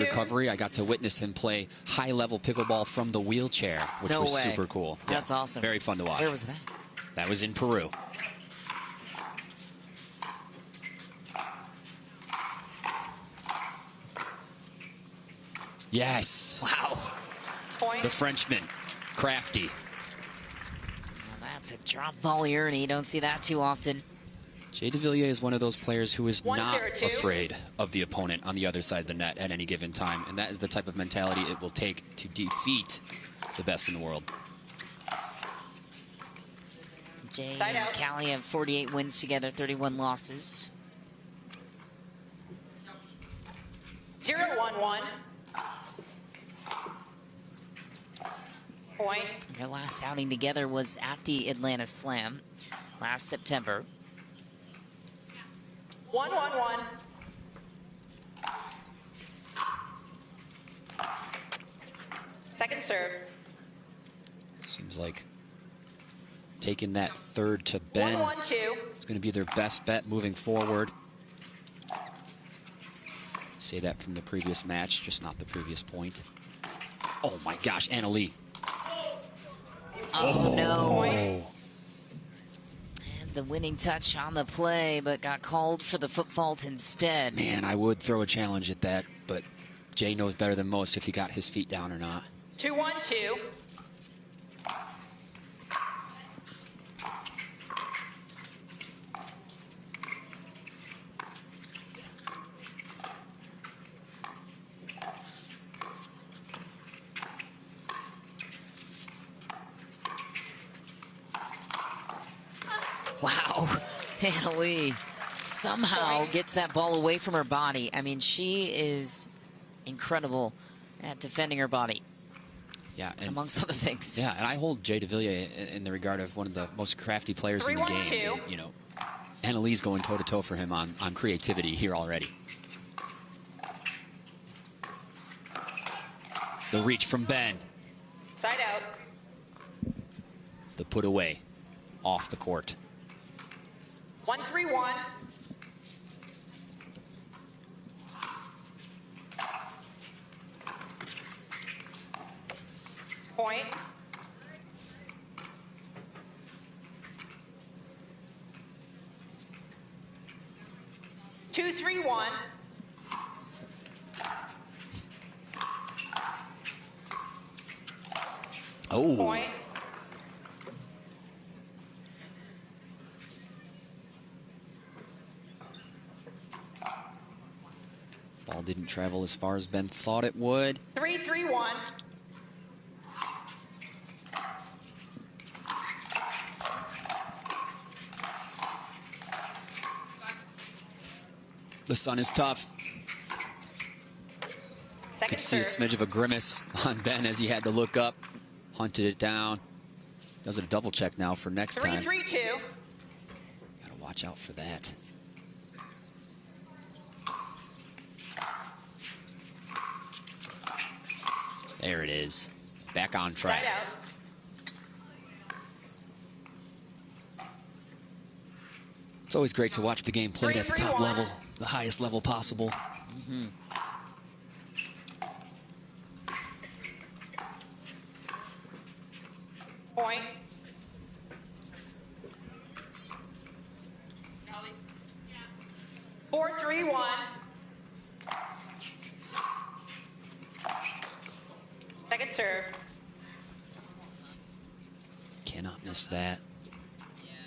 recovery. I got to witness him play high-level pickleball from the wheelchair, which was super cool. That's awesome. Very fun to watch. Where was that? That was in Peru. Yes. Wow. Point. The Frenchman, crafty. Well, that's a drop volley, Ernie. You don't see that too often. Jay Devilliers is one of those players who is not 1-0-2. afraid of the opponent on the other side of the net at any given time. And that is the type of mentality it will take to defeat the best in the world. Jay Side and out. Callie have 48 wins together, 31 losses. 0-1-1. Point. Their last outing together was at the Atlanta Slam last September. 1-1-1. Second serve. Seems like taking that third to Ben 1-1-2. is going to be their best bet moving forward. Say that from the previous match, just not the previous point. Oh my gosh, Anna Lee. Oh, no. Oh. And the winning touch on the play, but got called for the foot fault instead. Man, I would throw a challenge at that, but Jay knows better than most if he got his feet down or not. 2-1-2. Wow. Anna Lee somehow gets that ball away from her body. I mean, she is incredible at defending her body. Yeah, and amongst other things. Yeah, and I hold Jay Devilliers in the regard of one of the most crafty players in the game. 3-1-2. You know, Anna Lee's going toe-to-toe for him on creativity here already. The reach from Ben. Side out. The put away off the court. 1-3-1. Point. Two, 3-1. Oh. Point. Ball didn't travel as far as Ben thought it would. 3-3-1. The sun is tough. Second Could see a serve. smidge of a grimace on Ben as he had to look up, hunted it down. Does a double check now for next time. 3-3-2. Gotta watch out for that. There it is. Back on track. Side out. It's always great to watch the game played at the top 3-3-1. level, the highest level possible. Mm-hmm. Point. Four, 3-1. Second serve. Cannot miss that.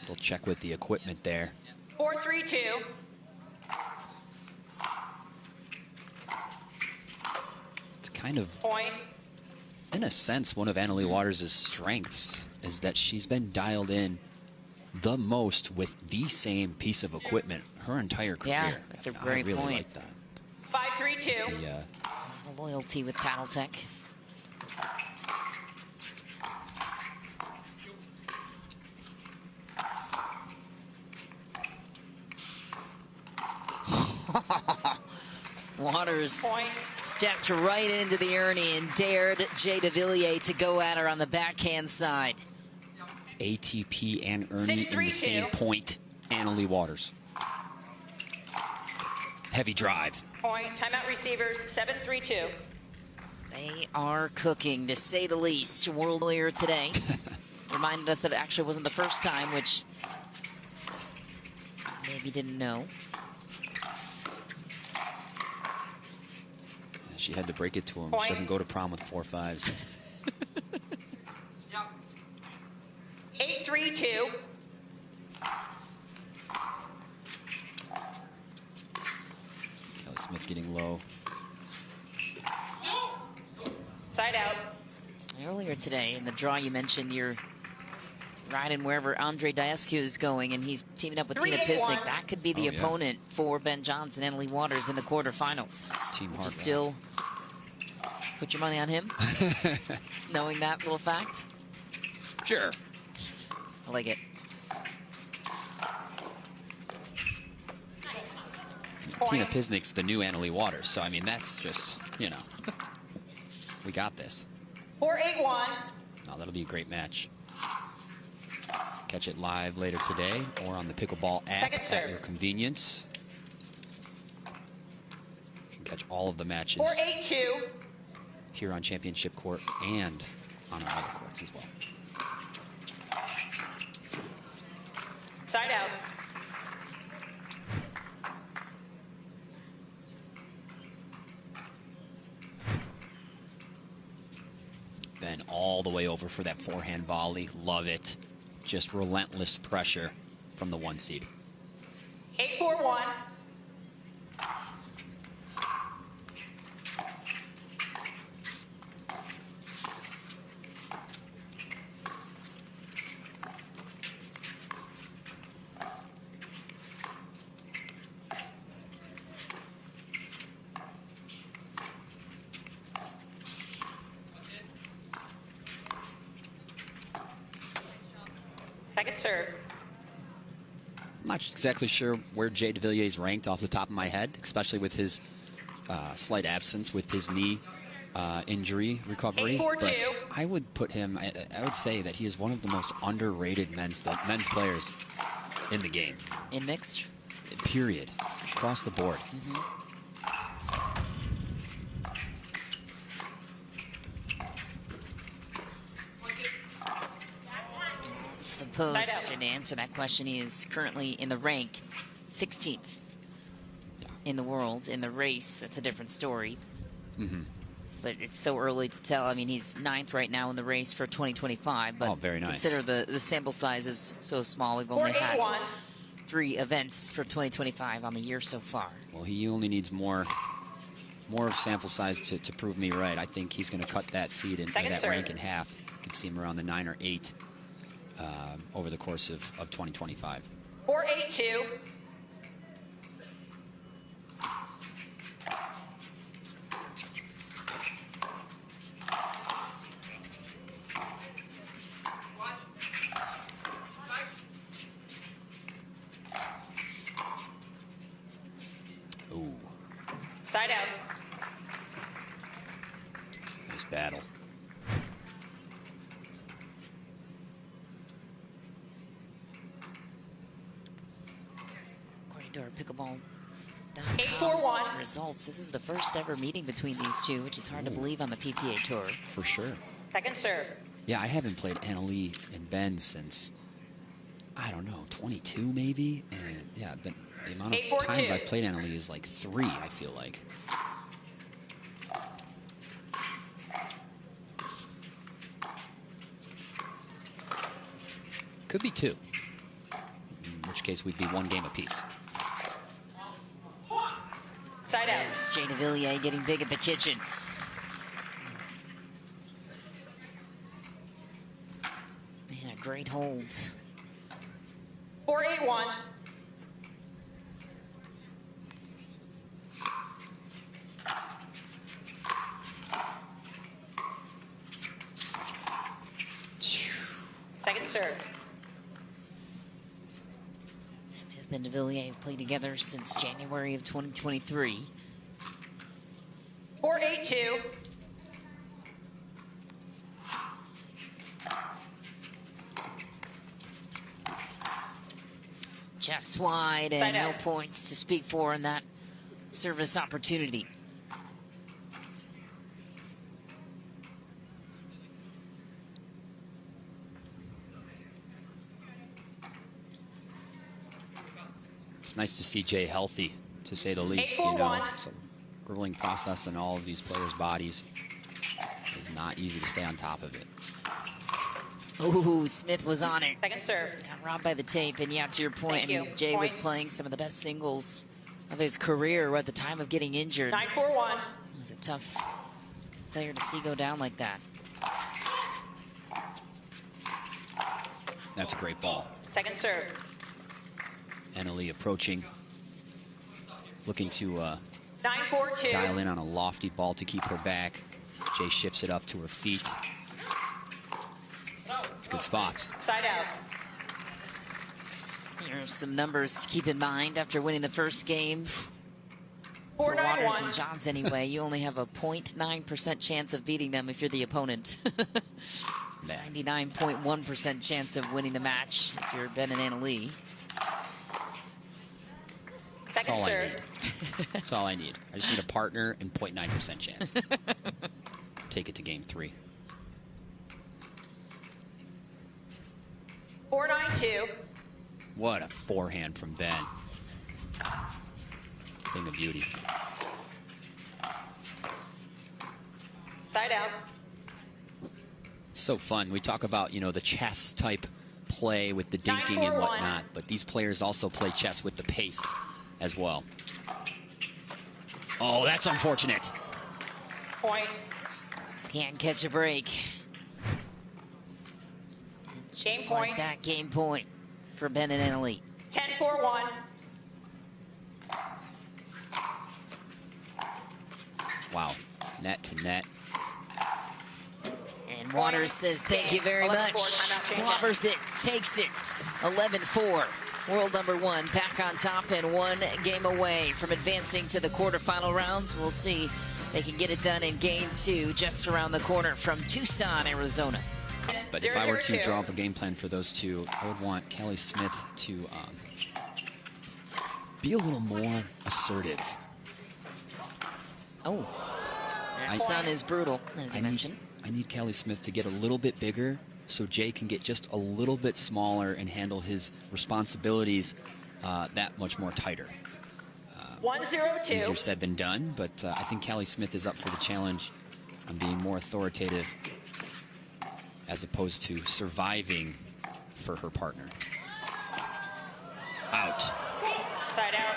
We'll check with the equipment there. 4-3-2. It's kind of, Point. in a sense, one of Anna Lee Waters' strengths is that she's been dialed in the most with the same piece of equipment her entire career. Yeah, that's a great I really point. like that. 5-3-2. The, Loyalty with Paddle Tech. Waters Point. stepped right into the Ernie and dared Jay Devilliers to go at her on the backhand side. ATP and Ernie in the 6-3-2. same point. Anna Lee Waters. Heavy drive. Point. Timeout receivers, 7-3-2. They are cooking, to say the least. World earlier today reminded us that it actually wasn't the first time, which maybe didn't know. She had to break it to him. Point. She doesn't go to prom with 4.5s. 8-3-2. Kelly Smith getting low. Side out. Earlier today in the draw, you mentioned you're riding wherever Andre Diascu is going, and he's teaming up with Tina 3-8-1. Pisnik. That could be the Oh, yeah. opponent for Ben Johnson and Annalie Waters in the quarterfinals. Team Would Hart, you still put your money on him, knowing that little fact? Sure. I like it. Tina Pisnik's the new Annalie Waters, so I mean that's just, you know, we got this. 4-8-1. Oh, that'll be a great match. Catch it live later today or on the Pickleball app Second at serve. your convenience. You can catch all of the matches 4-8-2. here on Championship Court and on our other courts as well. Side out. Then all the way over for that forehand volley. Love it. Just relentless pressure from the 1 seed. 8-4-1. Second serve. I'm not exactly sure where Jay Devilliers ranked off the top of my head, especially with his slight absence with his knee injury recovery. 8-4-2. But I would put him, I would say that he is one of the most underrated men's players in the game. In mixed? Period. Across the board. The post, and to answer that question, he is currently in the rank 16th in the world. In the race, that's a different story. But it's so early to tell. I mean, he's 9th right now in the race for 2025. But Oh, very nice. consider the sample size is so small. We've only had 4-8-1. 3 events for 2025 on the year so far. Well, he only needs more of sample size to prove me right. I think he's going to cut that seed in, or Second that serve. rank in half. You can see him around the 9 or 8 over the course of 2025. 4-8-2. Ooh, Side out. nice battle. According to our pickleball.com 8-4-1. results, this is the first ever meeting between these two, which is hard to believe on the PPA Tour. For sure. Second serve. Yeah, I haven't played Annalie and Ben since, I don't know, 22 maybe? And yeah, but the amount of 8-4-2. times I've played Annalie is like 3, I feel like. Could be 2. In which case we'd be 1 game apiece. Side out. As Jay Devilliers getting big at the kitchen. Man, a great holds. 4-8-1. Second serve. Smith and Devilliers have played together since January of 2023. 4-8-2. Just wide and Side no out. points to speak for in that service opportunity. It's nice to see Jay healthy, to say the least. 8-4-1. It's a grueling process in all of these players' bodies. It's not easy to stay on top of it. Ooh, Smith was on it. Second serve. Got robbed by the tape, and yeah, to your point, Thank I mean, you. Jay was Point. playing some of the best singles of his career at the time of getting injured. 9-4-1. It was a tough player to see go down like that. That's a great ball. Second serve. Annalie approaching, looking to 9-4-2. dial in on a lofty ball to keep her back. Jay shifts it up to her feet. It's good spots. Side out. Here are some numbers to keep in mind after winning the first game. For 4-9-1. Waters and Johns anyway, you only have a 0.9% chance of beating them if you're the opponent. Man. 99.1% chance of winning the match if you're Ben and Annalie. That's Second all I serve. need. That's all I need. I just need a partner and 0.9% chance. Take it to game 3. 4-9-2. What a forehand from Ben. Thing of beauty. Side out. So fun. We talk about, the chess type play with the dinking 9-4-1. and whatnot, but these players also play chess with the pace as well. Oh, that's unfortunate. Point. Can't catch a break. Game Just point. like that, game point for Ben and Annalie. 10-4-1. Wow. Net to net. And Waters says thank you very 11-4, much. timeout change. Clobbers it, takes it. 11-4. World number 1 back on top and 1 game away from advancing to the quarterfinal rounds. We'll see if they can get it done in game 2 just around the corner from Tucson, Arizona. But if I were to 0-0-2. draw up a game plan for those two, I would want Kelly Smith to be a little more assertive. Oh, that sun is brutal, as you mentioned. I need Kelly Smith to get a little bit bigger so Jay can get just a little bit smaller and handle his responsibilities that much more tighter. 1-0-2. Easier said than done, but I think Kelly Smith is up for the challenge on being more authoritative as opposed to surviving for her partner. Out. Side out.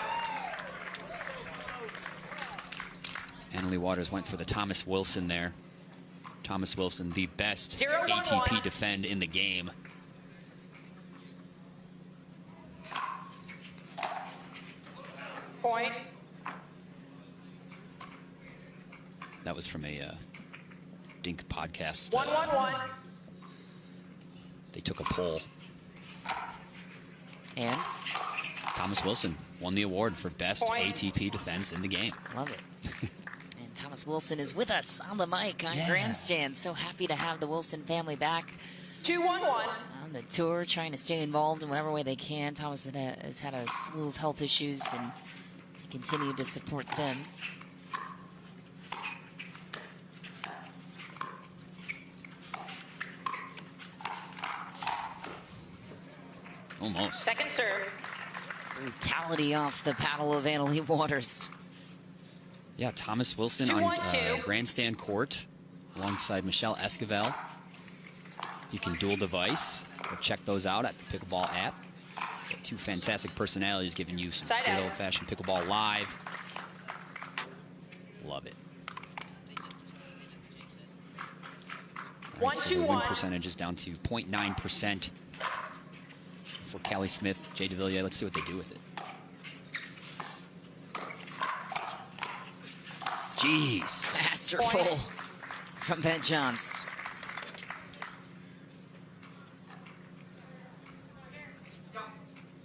Annalie Waters went for the Thomas Wilson there. Thomas Wilson, the best 0-1-1. ATP defend in the game. Point. That was from a Dink podcast. 1-1-1. They took a poll. And Thomas Wilson won the award for best Point. ATP defense in the game. love it. And Thomas Wilson is with us on the mic on Yeah. Grandstand. So happy to have the Wilson family back 2-1-1. on the tour, trying to stay involved in whatever way they can. Thomas has had a slew of health issues and continue to support them. Almost. Second serve. Brutality off the paddle of Annalie Waters. Yeah, Thomas Wilson 2-1-2. on grandstand court alongside Michelle Esquivel. If you can dual device, or check those out at the Pickleball app. Got 2 fantastic personalities giving you some Side good out. old-fashioned pickleball live. Love it. All right, so the win 1-2-1. percentage is down to 0.9% for Callie Smith, Jay Devilliers. Let's see what they do with it. Jeez. Masterful Point. from Ben Johns.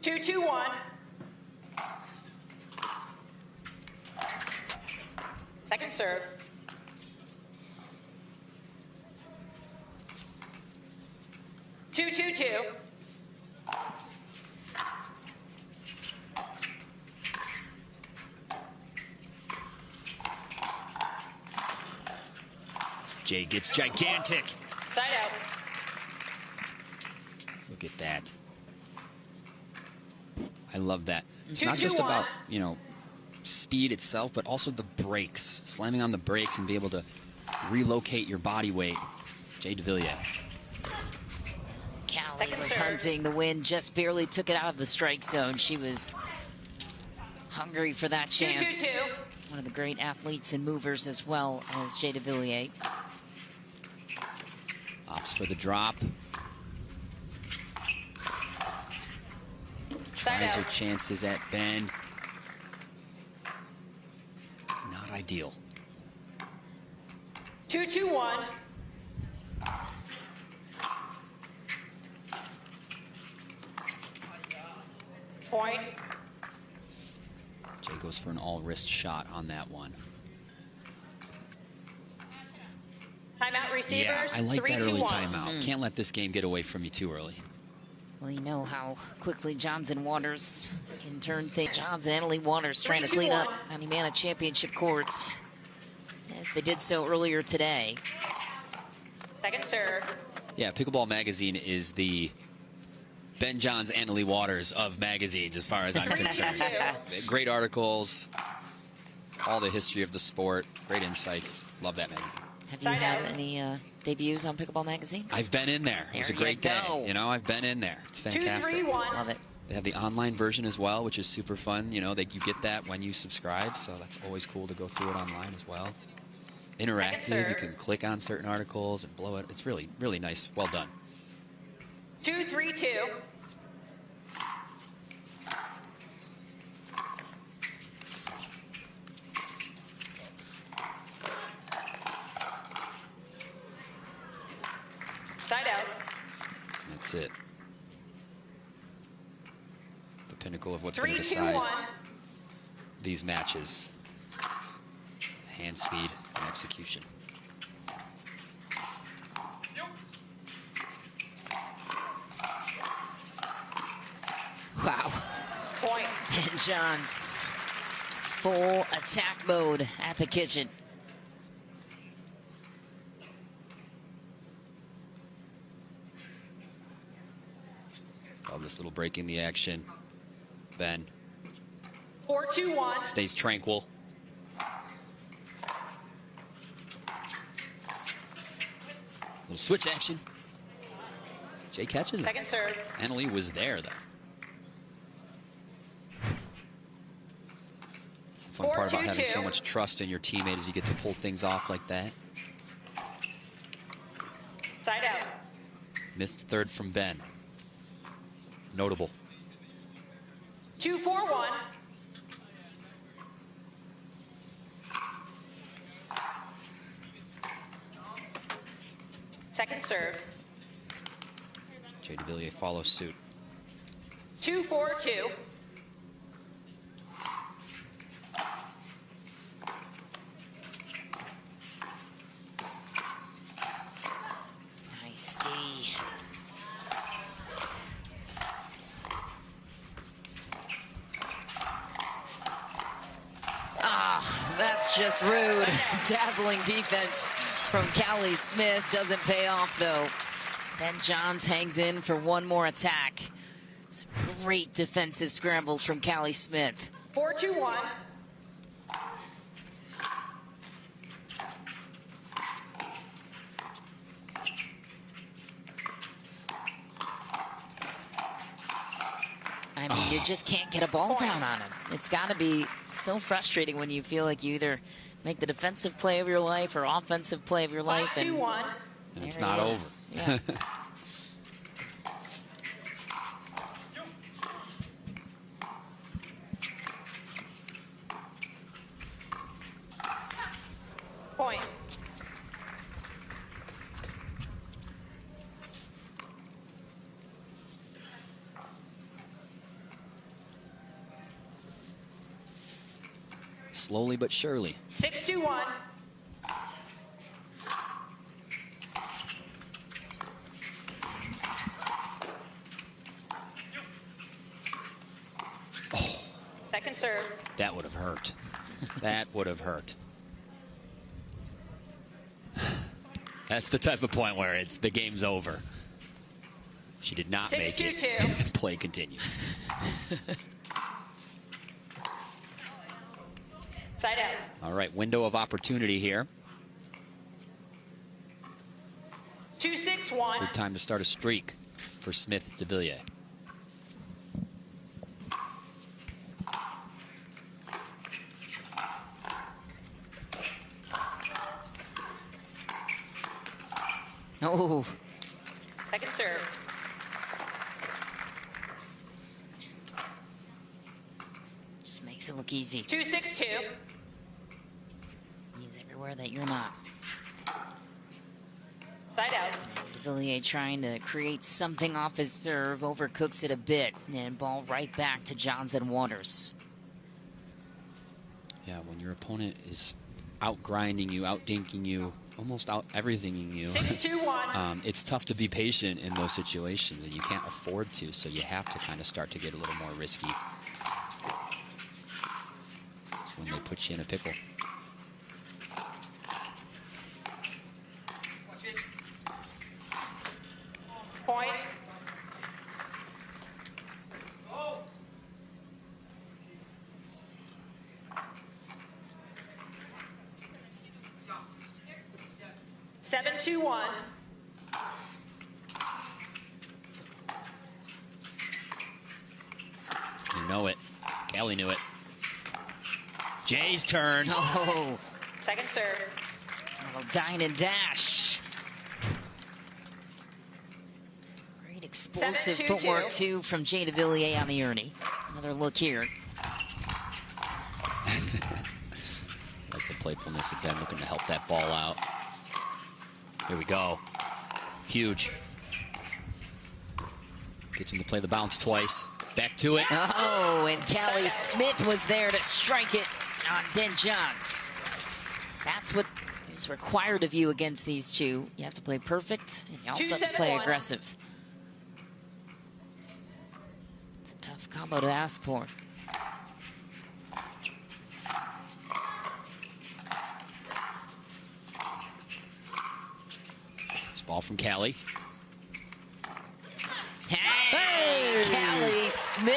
Two, 2-1. Second serve. Two, 2-2. Jay gets gigantic. Side out. Look at that. I love that. It's Two, not two, just one. about, speed itself, but also the brakes. Slamming on the brakes and be able to relocate your body weight. Jay Devilliers. Callie Second was serve. hunting the win, just barely took it out of the strike zone. She was hungry for that 2, 2, chance. 2. One of the great athletes and movers as well as Jay Devilliers. Opts for the drop. Side Tries her out. chances at Ben. Not ideal. 2, 2, 1. Point. Jay goes for an all-wrist shot on that one. Timeout receivers. Yeah, I like 3, that 2, early 1. timeout. Can't let this game get away from you too early. Well, you know how quickly Johns and Waters can turn things. Johns and Annalie Waters trying to 3, 2, clean up 1. on Humana Championship courts, as they did so earlier today. Second serve. Yeah, Pickleball Magazine is the Ben Johns, Annalie Waters of magazines, as far as I'm concerned. Great articles, all the history of the sport, great insights. Love that magazine. Have you Side had out. any debuts on Pickleball Magazine? I've been in there. It was a There you great day. go. I've been in there. It's 2, fantastic. 3, 1. Love it. They have the online version as well, which is super fun. That you get that when you subscribe, so that's always cool to go through it online as well. Interactive. serve. You can click on certain articles and blow it. It's really, really nice. Well done. 2, 3, 2. Side out. That's it. The pinnacle of what's 3, going to 2, decide 1. these matches. Hand speed and execution. Wow. Point. Ben Johns, full attack mode at the kitchen. Love this little break in the action. Ben 4, 2, 1. stays tranquil. Little switch action. Jay catches it. Second serve. Annalie was there, though. It's the fun 4, part about 2, having so 2. much trust in your teammate is you get to pull things off like that. Side out. Missed third from Ben. Notable. 2, 4, 1. Second serve. Jay Devilliers follows suit. 2, 4, 2. Nice D. That's just rude. Dazzling defense from Callie Smith. Doesn't pay off, though. Ben Johns hangs in for one more attack. Some great defensive scrambles from Callie Smith. 4, 2, 1. I mean, you just can't get a ball down on him. It's got to be so frustrating when you feel like you either make the defensive play of your life or offensive play of your 5, life. 2, 1. And it's there not he over. is. Yeah. Point. Slowly but surely. 6, 2, 1. Second serve. That would have hurt. That would have hurt. That's the type of point where it's the game's over. She did not make it. 6-2-2. Play continues. Side out. All right, window of opportunity here. 2-6-1. Good time to start a streak for Smith Devilliers. Oh, Second serve. just makes it look easy. 2-6-2. Means everywhere that you're not. Side out. Devilliers trying to create something off his serve, overcooks it a bit, and ball right back to Johnson Waters. Yeah, when your opponent is out-grinding you, out-dinking you, almost out-everythinging you, 6-2-1. it's tough to be patient in those situations, and you can't afford to, so you have to kind of start to get a little more risky. It's when they put you in a pickle. Point. Seven, 2-1. You know it. Kelly knew it. Jay's turn. Oh, Second serve. little dine and dash. Great explosive 7-2-2. footwork, too, from Jay Devilliers on the Ernie. Another look here. Like the playfulness of Ben looking to help that ball out. Here we go. Huge. Gets him to play the bounce twice. Back to it. Oh, and Callie Smith was there to strike it on Ben Johns. That's what is required of you against these two. You have to play perfect, and you also have to play 2-7-1. aggressive. It's a tough combo to ask for. This ball from Callie. Hey, Callie Smith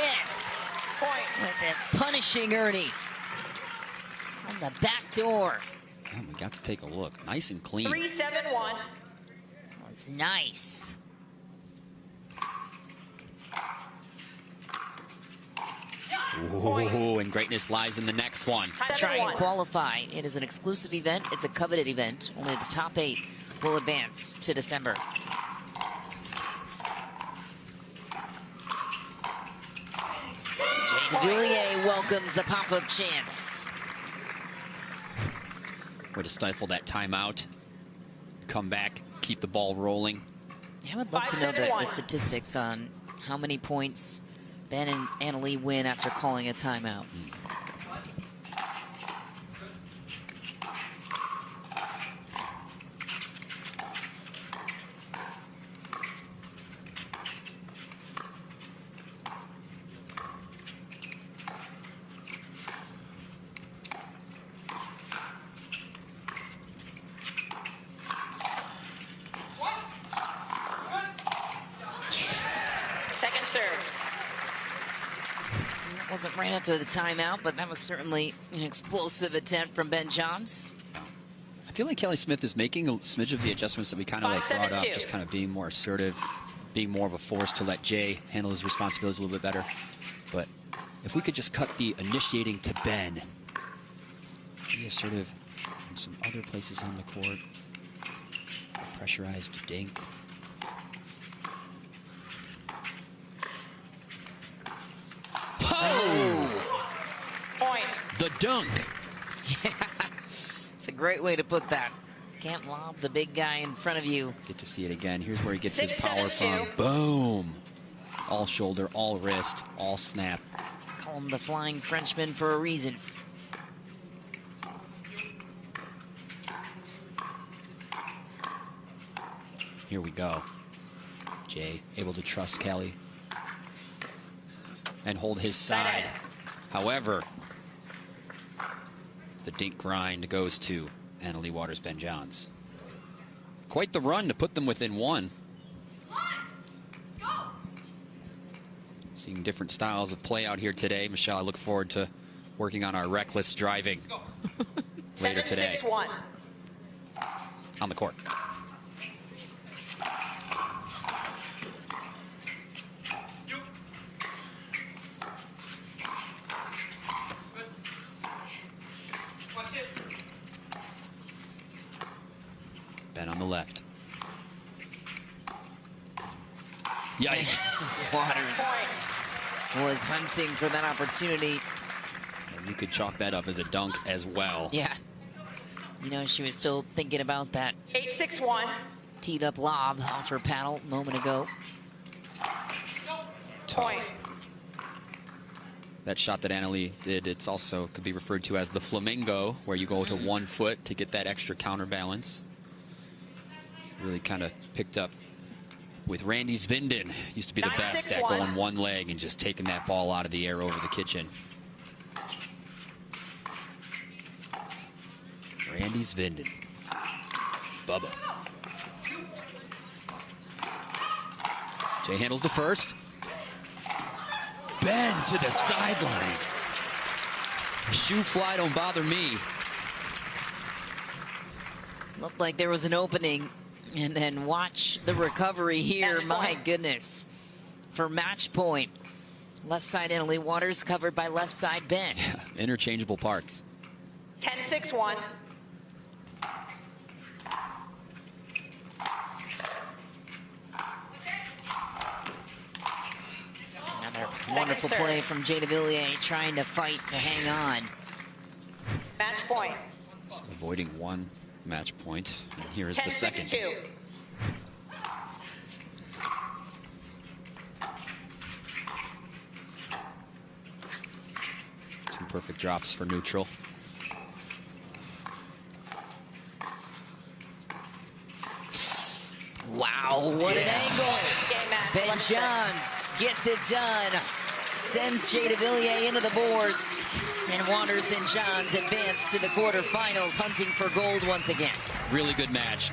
Point. with a punishing Ernie on the back door. Oh, we got to take a look. Nice and clean. 3-7-1. Was nice. Ooh, and greatness lies in the next one. Try and 7-1. qualify. It is an exclusive event. It's a coveted event. Only the top 8 will advance to December. Jay Devilliers welcomes the pop-up chance. Way to stifle that timeout. Come back, keep the ball rolling. I would love to know 5-7-1. the statistics on how many points Ben and Annalie win after calling a timeout. Second serve. It wasn't right after the timeout, but that was certainly an explosive attempt from Ben Johns. I feel like Kelly Smith is making a smidge of the adjustments that we kind of like brought up, 5-7-2. just kind of being more assertive, being more of a force to let Jay handle his responsibilities a little bit better. But if we could just cut the initiating to Ben, be assertive in some other places on the court, pressurized to Dink. Oh! Point. The dunk! It's a great way to put that. Can't lob the big guy in front of you. Get to see it again. Here's where he gets his 6-7-2. power from. Boom! All shoulder, all wrist, all snap. Call him the Flying Frenchman for a reason. Here we go. Jay able to trust Kelly and hold his side. However, the dink grind goes to Annalie Waters Ben Johns. Quite the run to put them within one. Seeing different styles of play out here today. Michelle, I look forward to working on our reckless driving later today 7-6-1. on the court. Ben on the left. Yikes. Waters was hunting for that opportunity. And you could chalk that up as a dunk as well. Yeah. You know, she was still thinking about that 8-6-1. teed up lob off her paddle a moment ago. Point. That shot that Annalie did, it's also could be referred to as the flamingo, where you go to 1 foot to get that extra counterbalance. Really kind of picked up with Randy Zvinden. Used to be the best at 9-6-1. going one leg and just taking that ball out of the air over the kitchen. Randy Zvinden. Bubba. Jay handles the first. Ben to the sideline. Shoe fly, don't bother me. Looked like there was an opening. And then watch the recovery here. Match My point. goodness. For match point. Left side Annalie Waters covered by left side Ben. Interchangeable parts. 10-6-1. Another Second wonderful serve. play from Jay Devilliers trying to fight to hang on. Match point. Avoiding one match point. And here is the second. 10-6-2. Two perfect drops for neutral. Wow, what an angle. Game match. Ben 1-6. Johns gets it done. Sends Jay Devilliers into the boards. And Waters and Johns advance to the quarterfinals, hunting for gold once again. Really good match.